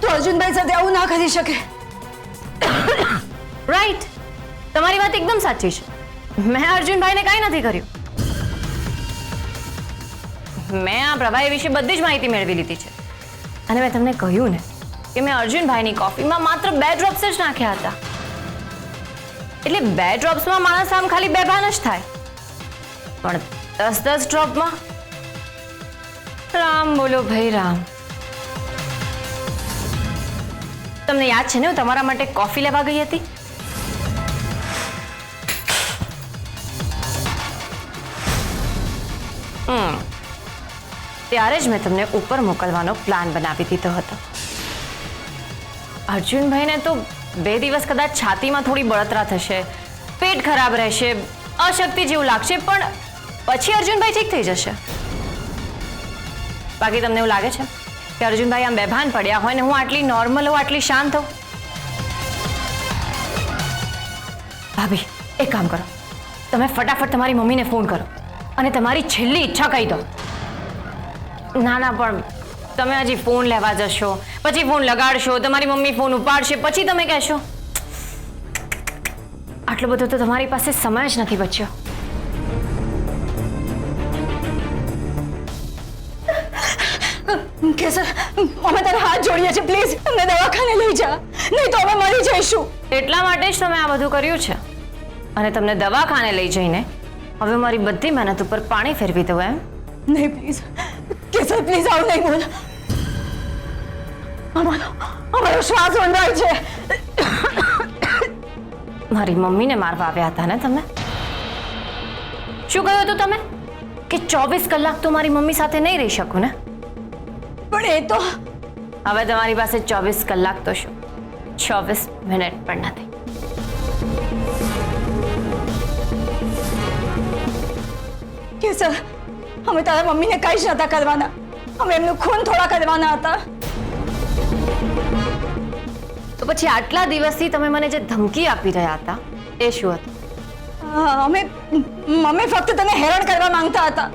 તું અર્જુનભાઈ સાથે આવું ના કરી શકે. રાઈટ, તમારી વાત એકદમ સાચી છે. મેં અર્જુનભાઈને કાંઈ નથી કર્યું. મેં આ પ્રભાઈ વિશે બધી જ માહિતી મેળવી લીધી છે અને મેં તમને કહ્યું ને કે મેં અર્જુનભાઈની કોફીમાં માત્ર 2 ડ્રોપ્સ જ નાખ્યા હતા. એટલે 2 ડ્રોપ્સમાં માણસ આમ ખાલી બેભાન જ થાય, પણ 10 ડ્રોપમાં રામ બોલો ભાઈ રામ. તમને યાદ છે ને હું તમારા માટે કોફી લેવા ગઈ હતી? ત્યારે જ મેં તમને ઉપર મોકલવાનો પ્લાન બનાવી દીધો હતો. અર્જુનભાઈને તો 2 દિવસ કદાચ છાતીમાં થોડી બળતરા થશે, પેટ ખરાબ રહેશે, અશક્તિ જેવું લાગશે, પણ પછી અર્જુનભાઈ ઠીક થઈ જશે. બાકી તમને એવું લાગે છે કે અર્જુનભાઈ આમ બેભાન પડ્યા હોય ને હું આટલી નોર્મલ હોઉં, આટલી શાંત હોઉં? ભાભી, એક કામ કરો, તમે ફટાફટ તમારી મમ્મીને ફોન કરો અને તમારી છેલ્લી ઈચ્છા કહી દો. ના ના, પણ તમે હજી ફોન લેવા જશો, પછી ફોન લગાડશો, તમારી મમ્મી ફોન ઉપાડશે, પછી તમે કહેશો. આટલો બધો તો તમારી પાસે સમય જ નથી બચ્યો. કેસર, અમે તારા હાથ જોડીએ છીએ, પ્લીઝ અમને દવાખાને લઈ જા, નહીં તો અમે મરી જઈશું. એટલા માટે જ તમે આ બધું કર્યું છે અને તમને દવાખાને લઈ જઈને હવે મારી બધી મહેનત ઉપર પાણી ફેરવી દો એમ? નહીં પ્લીઝ કેસર, પ્લીઝ આવું નહીં બોલ. અમારો શ્વાસ બંધાય છે. મારી મમ્મીને મારવા આવ્યા હતા ને તમે? શું કહ્યું હતું તમે કે 24 કલાક તો મારી મમ્મી સાથે નહીં રહી શકું ને? પણ એ તો હવે તમારી પાસે 24 કલાક તો શું, 24 મિનિટ પણ નથી. કેસર, અમે તારા મમ્મીને કઈ જ નતા કરવાના. અમે એમનું ખૂન થોડા કરવાના હતા. તો પછી આટલા દિવસથી તમે મને જે ધમકી આપી રહ્યા હતા એ શું હતું? અમે ફક્ત તને હેરાન કરવા માંગતા હતા.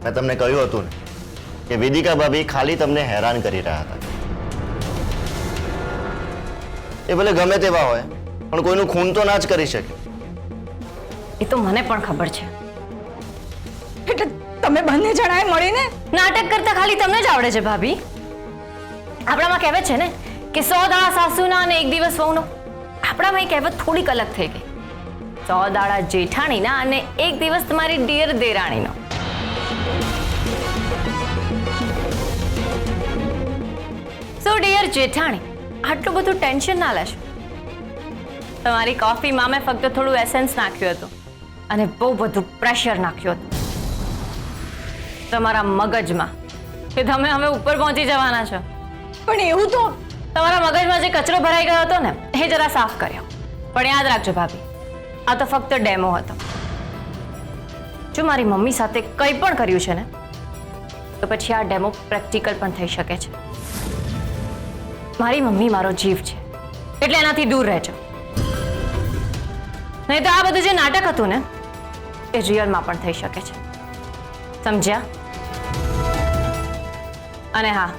મેં તમને કહ્યું હતું ને કે વેદિકા ભાભી ખાલી તમને હેરાન કરી રહ્યા હતા. એ ભલે ગમે તેવા હોય પણ કોઈનું ખૂન તો ના જ કરી શકે. એ તો મને પણ ખબર છે. એટલે તમે બંને જણાએ મળીને નાટક કરતા ખાલી તમને જ આવડે છે ભાભી. આપણામાં કહેવત છે ને કે 100 દાડા સાસુના અને 1 દિવસ વહુનો. આપણામાં એ કહેવત થોડીક અલગ થઈ ગઈ. 100 દાડા જેઠાણીના અને 1 દિવસ તમારી ડિયર દેરાણીનો. સો ડિયર જેઠાણી, આટલું બધું ટેન્શન ના લેશો. તમારી કોફીમાં મેં ફક્ત થોડું એસેન્સ નાખ્યું હતું અને બહુ બધું પ્રેશર નાખ્યું હતું તમારા મગજમાં કે તમે હવે ઉપર પહોંચી જવાના છો. પણ એવું તો તમારા મગજમાં જે કચરો ભરાઈ ગયો હતો ને એ જરા સાફ કર્યો. પણ યાદ રાખજો ભાભી, આ તો ફક્ત ડેમો હતો. જો મારી મમ્મી સાથે કંઈ પણ કર્યું છે ને તો પછી આ ડેમો પ્રેક્ટિકલ પણ થઈ શકે છે. મારી મમ્મી મારો જીવ છે એટલે એનાથી દૂર રહેજો, નહીં તો આ બધું જે નાટક હતું ને એ રિયલમાં પણ થઈ શકે છે. સમજ્યા? અને હા,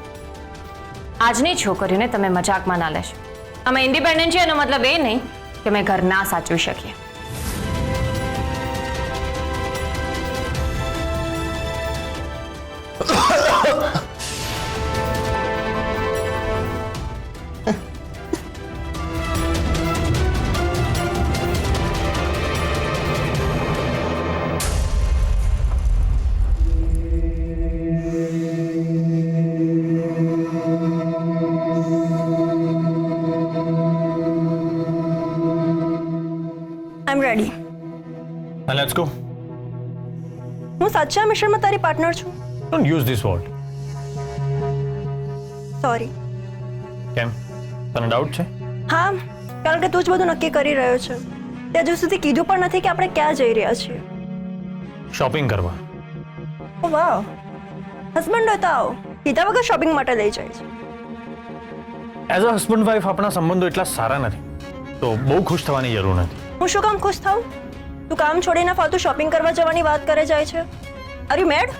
આજની છોકરીઓને તમે મજાકમાં ના લેશો. અમે ઇન્ડિપેન્ડન્ટ છીએ એનો મતલબ એ નહીં કે અમે ઘર ના સાચવી શકીએ. I'm ready. Then let's go. હું સાચા મિશનમાં તારી પાર્ટનર છું. Don't use this word. Sorry. કેમ? તને ડાઉટ છે? હા, કારણ કે તું જ બધું નક્કી કરી રહ્યો છે. તે હજુ સુધી કીધું પણ નથી કે આપણે ક્યાં જઈ રહ્યા છીએ. શોપિંગ કરવા. ઓ વાવ, હસબન્ડ હોય તો આવો, કીધા વગર શોપિંગ માટે લઈ જાય છે. એઝ અ હસબન્ડ વાઇફ આપણા સંબંધો એટલા સારા નથી, તો બહુ ખુશ થવાની જરૂર નથી. હું શું કામ ખુશ થાઉં? તું કામ છોડીને ફાલતુ શોપિંગ કરવા જવાની વાત કરે જાય છે. Are you made?